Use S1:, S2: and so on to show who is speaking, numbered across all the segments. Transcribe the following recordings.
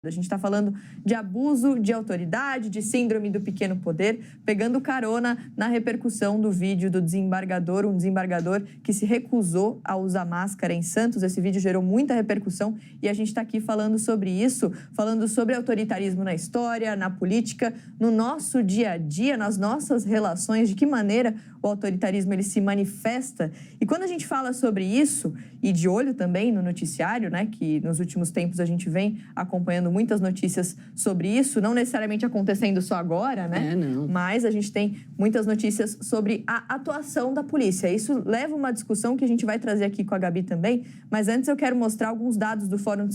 S1: A gente está falando de abuso de autoridade, de síndrome do pequeno poder, pegando carona na repercussão do vídeo do desembargador, um desembargador que se recusou a usar máscara em Santos. Esse vídeo gerou muita repercussão e a gente está aqui falando sobre isso, falando sobre autoritarismo na história, na política, no nosso dia a dia, nas nossas relações, de que maneira o autoritarismo ele se manifesta. E quando a gente fala sobre isso, e de olho também no noticiário, né, que nos últimos tempos a gente vem acompanhando muitas notícias sobre isso, não necessariamente acontecendo só agora, né?
S2: Não.
S1: Mas a gente tem muitas notícias sobre a atuação da polícia. Isso leva uma discussão que a gente vai trazer aqui com a Gabi também, mas antes eu quero mostrar alguns dados do Fórum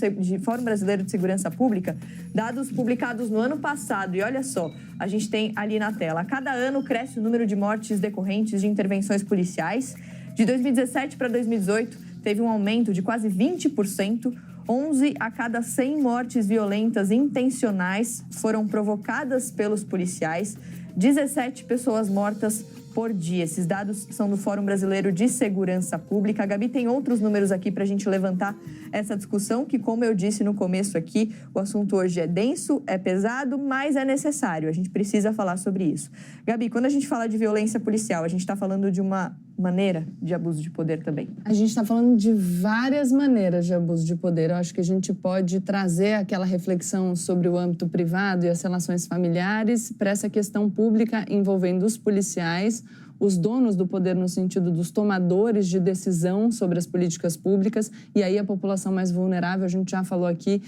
S1: Brasileiro de Segurança Pública, dados publicados no ano passado. E olha só, a gente tem ali na tela, a cada ano cresce o número de mortes decorrentes de intervenções policiais. De 2017 para 2018, teve um aumento de quase 20%. 11 a cada 100 mortes violentas intencionais foram provocadas pelos policiais. 17 pessoas mortas por dia. Esses dados são do Fórum Brasileiro de Segurança Pública. A Gabi tem outros números aqui para a gente levantar essa discussão, que, como eu disse no começo aqui, o assunto hoje é denso, é pesado, mas é necessário. A gente precisa falar sobre isso. Gabi, quando a gente fala de violência policial, a gente está falando de uma maneira de abuso de poder também?
S2: A gente está falando de várias maneiras de abuso de poder. Eu acho que a gente pode trazer aquela reflexão sobre o âmbito privado e as relações familiares para essa questão pública envolvendo os policiais, os donos do poder no sentido dos tomadores de decisão sobre as políticas públicas e aí a população mais vulnerável. A gente já falou aqui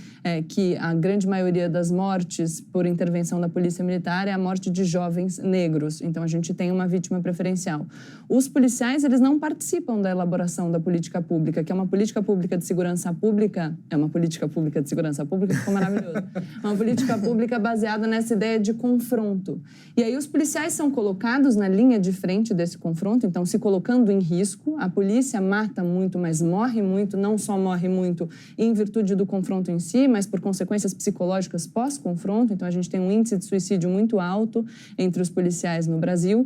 S2: que a grande maioria das mortes por intervenção da Polícia Militar é a morte de jovens negros. Então, a gente tem uma vítima preferencial. Os policiais, eles não participam da elaboração da política pública, que é uma política pública de segurança pública. É uma política pública de segurança pública, ficou maravilhoso. Uma política pública baseada nessa ideia de confronto. E aí, os policiais são colocados na linha de frente desse confronto, então se colocando em risco. A polícia mata muito, mas morre muito, não só morre muito em virtude do confronto em si, mas por consequências psicológicas pós-confronto. Então a gente tem um índice de suicídio muito alto entre os policiais no Brasil.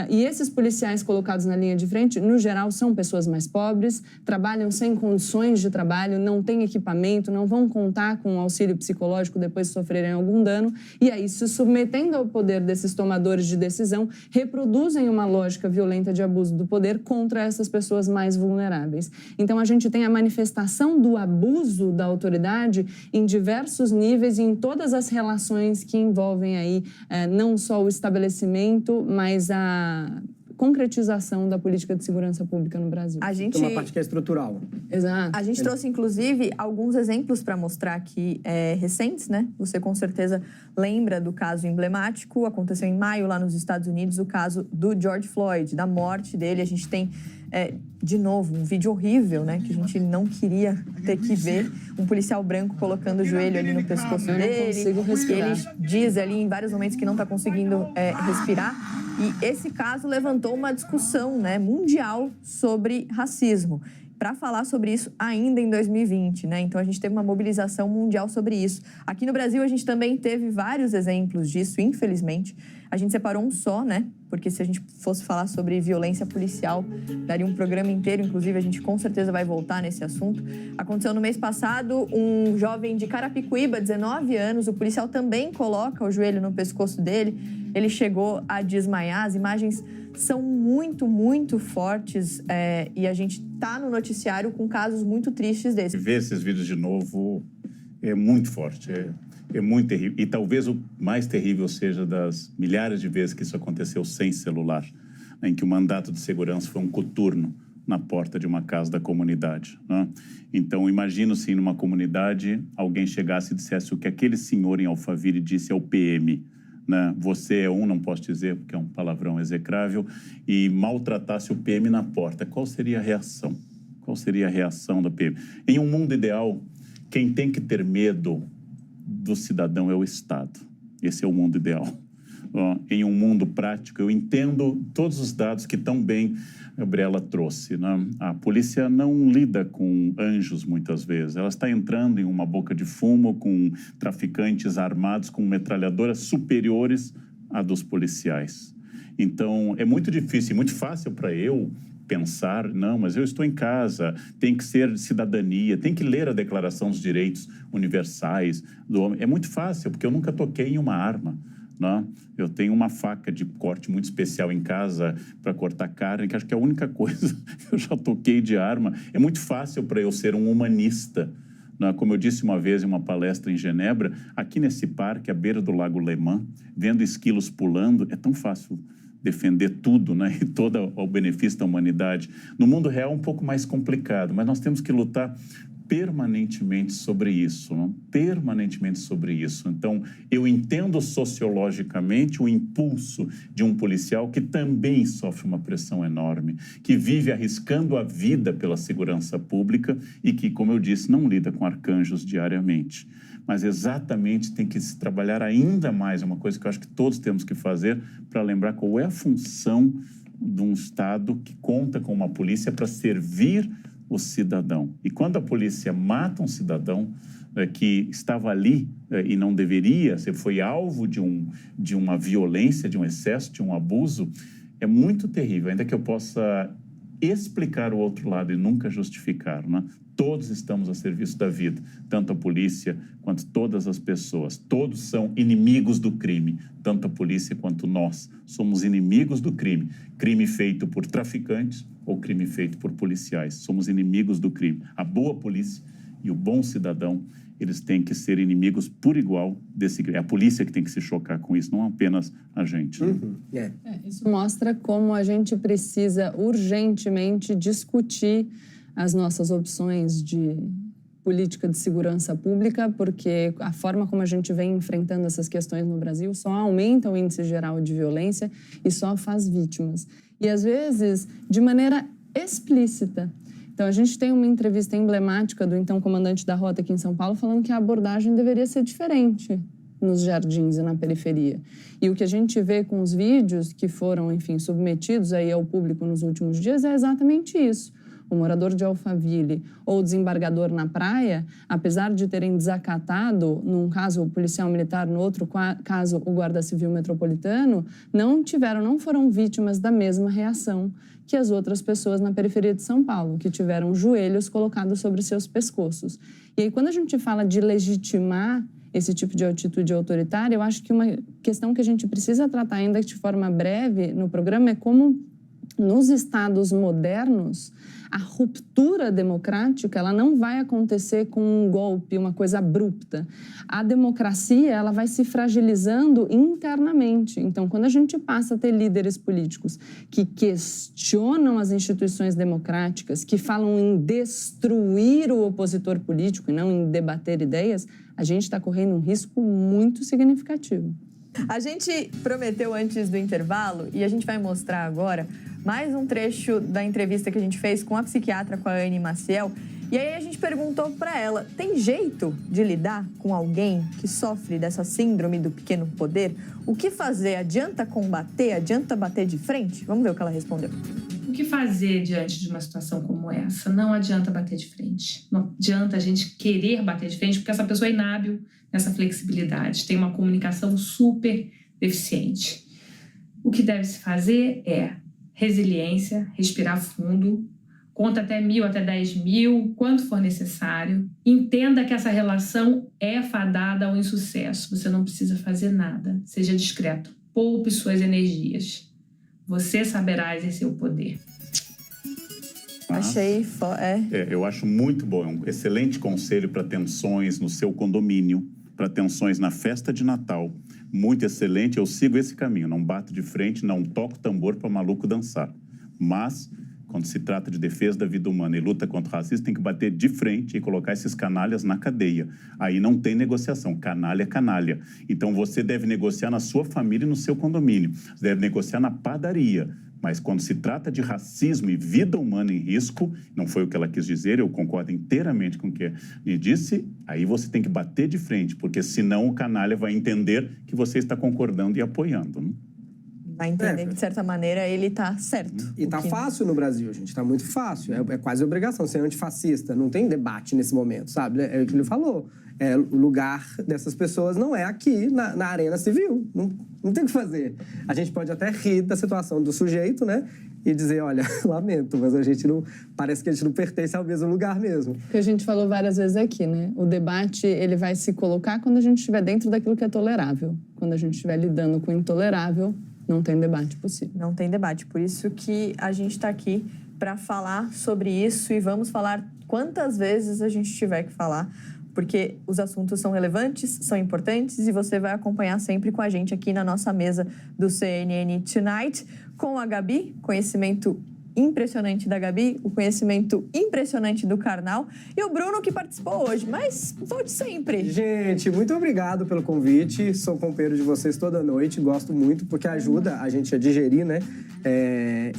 S2: E esses policiais colocados na linha de frente, no geral, são pessoas mais pobres, trabalham sem condições de trabalho, não têm equipamento, não vão contar com o auxílio psicológico depois de sofrerem algum dano, e aí, se submetendo ao poder desses tomadores de decisão, reproduzem uma lógica violenta de abuso do poder contra essas pessoas mais vulneráveis. Então, a gente tem a manifestação do abuso da autoridade em diversos níveis e em todas as relações que envolvem aí não só o estabelecimento, mas a concretização da política de segurança pública no Brasil.
S3: Tem uma parte que é estrutural.
S2: Exato.
S1: A gente trouxe, inclusive, alguns exemplos para mostrar aqui recentes, né? Você, com certeza, lembra do caso emblemático. Aconteceu em maio, lá nos Estados Unidos, o caso do George Floyd, da morte dele. A gente tem, de novo, um vídeo horrível, né? Que a gente não queria ter que ver. Um policial branco colocando o joelho ali no pescoço dele.
S2: Eu não consigo respirar.
S1: Ele diz ali em vários momentos que não está conseguindo respirar. E esse caso levantou uma discussão, né, mundial sobre racismo, para falar sobre isso ainda em 2020, né? Então, a gente teve uma mobilização mundial sobre isso. Aqui no Brasil, a gente também teve vários exemplos disso, infelizmente. A gente separou um só, né? Porque se a gente fosse falar sobre violência policial, daria um programa inteiro. Inclusive, a gente com certeza vai voltar nesse assunto. Aconteceu no mês passado, um jovem de Carapicuíba, 19 anos, o policial também coloca o joelho no pescoço dele. Ele chegou a desmaiar. As imagens são muito, muito fortes e a gente está no noticiário com casos muito tristes desses.
S4: Ver esses vídeos de novo é muito forte, é muito terrível. E talvez o mais terrível seja das milhares de vezes que isso aconteceu sem celular, em que o mandato de segurança foi um coturno na porta de uma casa da comunidade, né? Então, imagino se numa comunidade alguém chegasse e dissesse o que aquele senhor em Alphaville disse ao PM, né? Você é não posso dizer, porque é um palavrão execrável, e maltratasse o PM na porta. Qual seria a reação? Qual seria a reação da PM? Em um mundo ideal, quem tem que ter medo do cidadão é o Estado. Esse é o mundo ideal. Em um mundo prático, eu entendo todos os dados que tão bem a Gabriela trouxe, né? A polícia não lida com anjos muitas vezes. Ela está entrando em uma boca de fumo com traficantes armados com metralhadoras superiores à dos policiais. Então, é muito difícil, muito fácil para eu pensar, não, mas eu estou em casa, tem que ser cidadania, tem que ler a Declaração dos Direitos Universais do Homem. É muito fácil, porque eu nunca toquei em uma arma. Não? Eu tenho uma faca de corte muito especial em casa para cortar carne, que acho que é a única coisa que eu já toquei de arma. É muito fácil para eu ser um humanista. Não? Como eu disse uma vez em uma palestra em Genebra, aqui nesse parque, à beira do Lago Le Mans, vendo esquilos pulando, é tão fácil defender tudo, né? E todo o benefício da humanidade. No mundo real é um pouco mais complicado, mas nós temos que lutar permanentemente sobre isso, não? Permanentemente sobre isso. Então, eu entendo sociologicamente o impulso de um policial que também sofre uma pressão enorme, que vive arriscando a vida pela segurança pública e que, como eu disse, não lida com arcanjos diariamente. Mas exatamente tem que se trabalhar ainda mais, é uma coisa que eu acho que todos temos que fazer para lembrar qual é a função de um Estado que conta com uma polícia para servir o cidadão. E quando a polícia mata um cidadão que estava ali e não deveria, você foi alvo de uma violência, de um excesso, de um abuso, é muito terrível. Ainda que eu possa explicar o outro lado e nunca justificar, né? Todos estamos a serviço da vida, tanto a polícia quanto todas as pessoas. Todos são inimigos do crime, tanto a polícia quanto nós. Somos inimigos do crime. Crime feito por traficantes ou crime feito por policiais. Somos inimigos do crime. A boa polícia e o bom cidadão, eles têm que ser inimigos por igual desse crime. É a polícia que tem que se chocar com isso, não apenas a gente. Né?
S2: Isso mostra como a gente precisa urgentemente discutir as nossas opções de política de segurança pública, porque a forma como a gente vem enfrentando essas questões no Brasil só aumenta o índice geral de violência e só faz vítimas. E, às vezes, de maneira explícita. Então, a gente tem uma entrevista emblemática do então comandante da Rota aqui em São Paulo falando que a abordagem deveria ser diferente nos jardins e na periferia. E o que a gente vê com os vídeos que foram, enfim, submetidos aí ao público nos últimos dias é exatamente isso. O morador de Alphaville ou o desembargador na praia, apesar de terem desacatado, num caso o policial militar, no outro caso o guarda civil metropolitano, não foram vítimas da mesma reação que as outras pessoas na periferia de São Paulo, que tiveram joelhos colocados sobre seus pescoços. E aí, quando a gente fala de legitimar esse tipo de atitude autoritária, eu acho que uma questão que a gente precisa tratar ainda de forma breve no programa é como, nos estados modernos, a ruptura democrática ela não vai acontecer com um golpe, uma coisa abrupta. A democracia ela vai se fragilizando internamente. Então, quando a gente passa a ter líderes políticos que questionam as instituições democráticas, que falam em destruir o opositor político e não em debater ideias, a gente está correndo um risco muito significativo.
S1: A gente prometeu antes do intervalo e a gente vai mostrar agora mais um trecho da entrevista que a gente fez com a psiquiatra, com a Anne Maciel. E aí a gente perguntou para ela, tem jeito de lidar com alguém que sofre dessa síndrome do pequeno poder? O que fazer? Adianta combater? Adianta bater de frente? Vamos ver o que ela respondeu.
S3: O que fazer diante de uma situação como essa? Não adianta bater de frente. Não adianta a gente querer bater de frente, porque essa pessoa é inábil nessa flexibilidade, tem uma comunicação super deficiente. O que deve se fazer é resiliência, respirar fundo, conta até 1.000, até 10.000, quanto for necessário. Entenda que essa relação é fadada ao insucesso. Você não precisa fazer nada. Seja discreto. Poupe suas energias. Você saberá exercer o poder.
S1: Achei...
S4: eu acho muito bom. É um excelente conselho para tensões no seu condomínio, para tensões na festa de Natal. Muito excelente, eu sigo esse caminho. Não bato de frente, não toco tambor para maluco dançar. Mas, quando se trata de defesa da vida humana e luta contra o racismo, tem que bater de frente e colocar esses canalhas na cadeia. Aí não tem negociação. Canalha é canalha. Então, você deve negociar na sua família e no seu condomínio. Você deve negociar na padaria. Mas quando se trata de racismo e vida humana em risco, não foi o que ela quis dizer, eu concordo inteiramente com o que me disse, aí você tem que bater de frente, porque senão o canalha vai entender que você está concordando e apoiando. Né?
S1: Vai entender que, de certa maneira, ele está certo.
S5: E está fácil no Brasil, gente. Está muito fácil. É quase obrigação ser antifascista. Não tem debate nesse momento, sabe? É o que ele falou. O lugar dessas pessoas não é aqui, na arena civil. Não tem o que fazer. A gente pode até rir da situação do sujeito, né? e dizer, olha, lamento, mas parece que a gente não pertence ao mesmo lugar mesmo.
S2: Que a gente falou várias vezes aqui, né? O debate, ele vai se colocar quando a gente estiver dentro daquilo que é tolerável. Quando a gente estiver lidando com o intolerável, não tem debate possível.
S1: Não tem debate. Por isso que a gente está aqui para falar sobre isso e vamos falar quantas vezes a gente tiver que falar, porque os assuntos são relevantes, são importantes e você vai acompanhar sempre com a gente aqui na nossa mesa do CNN Tonight com a Gabi, conhecimento impressionante da Gabi, o conhecimento impressionante do Karnal e o Bruno que participou hoje, mas volte sempre.
S5: Gente, muito obrigado pelo convite, sou companheiro de vocês toda noite, gosto muito porque ajuda a gente a digerir, né?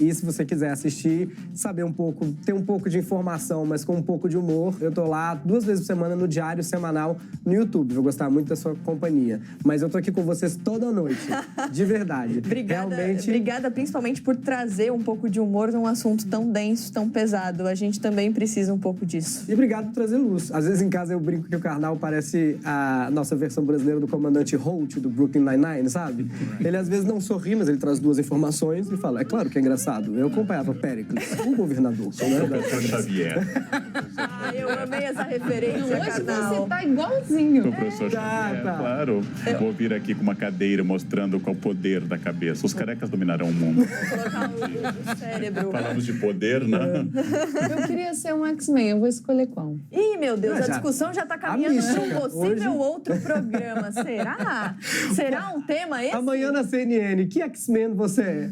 S5: E se você quiser assistir, saber um pouco, ter um pouco de informação, mas com um pouco de humor, eu tô lá 2 vezes por semana no Diário Semanal no YouTube, vou gostar muito da sua companhia, mas eu tô aqui com vocês toda noite, de verdade.
S1: Obrigada principalmente por trazer um pouco de humor num assunto tão denso, tão pesado. A gente também precisa um pouco disso.
S5: E obrigado por trazer luz. Às vezes em casa eu brinco que o Karnal parece a nossa versão brasileira do comandante Holt, do Brooklyn Nine-Nine, sabe? Ele às vezes não sorri, mas ele traz 2 informações e fala, é claro que é engraçado. Eu acompanhava Péricles, o governador.
S4: O professor Xavier.
S1: Eu amei essa referência, Karnal.
S2: Você tá igualzinho.
S4: O professor Xavier, claro. Vou vir aqui com uma cadeira mostrando qual o poder da cabeça. Os carecas dominarão o mundo.
S1: Vou colocar o cérebro.
S4: Falamos de poder, né?
S2: Eu queria ser um X-Men, eu vou escolher qual.
S1: Ih, meu Deus,
S5: Mas
S1: a discussão já tá caminhando para um possível outro programa. Será? Será um tema esse?
S5: Amanhã na CNN, que X-Men você é?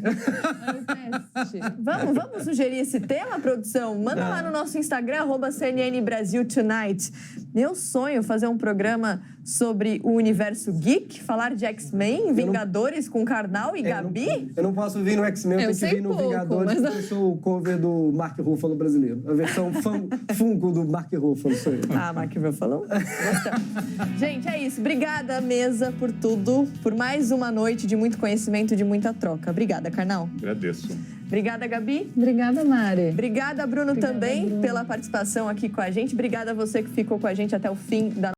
S1: Vamos sugerir esse tema, produção? Manda lá no nosso Instagram, @CNN Brasil Tonight. Meu sonho fazer um programa sobre o universo geek, falar de X-Men, Vingadores com Karnal e Gabi.
S5: Eu não posso vir no X-Men, eu tenho que vir no Vingadores, porque eu sou o cover do Mark Ruffalo brasileiro. A versão Funko do Mark Ruffalo sou eu.
S1: Mark Ruffalo. Gente, é isso. Obrigada, mesa, por tudo. Por mais uma noite de muito conhecimento, de muita troca. Obrigada, Karnal.
S4: Agradeço.
S1: Obrigada, Gabi.
S2: Obrigada, Mari.
S1: Obrigada, Bruno, também, pela participação aqui com a gente. Obrigada a você que ficou com a gente até o fim da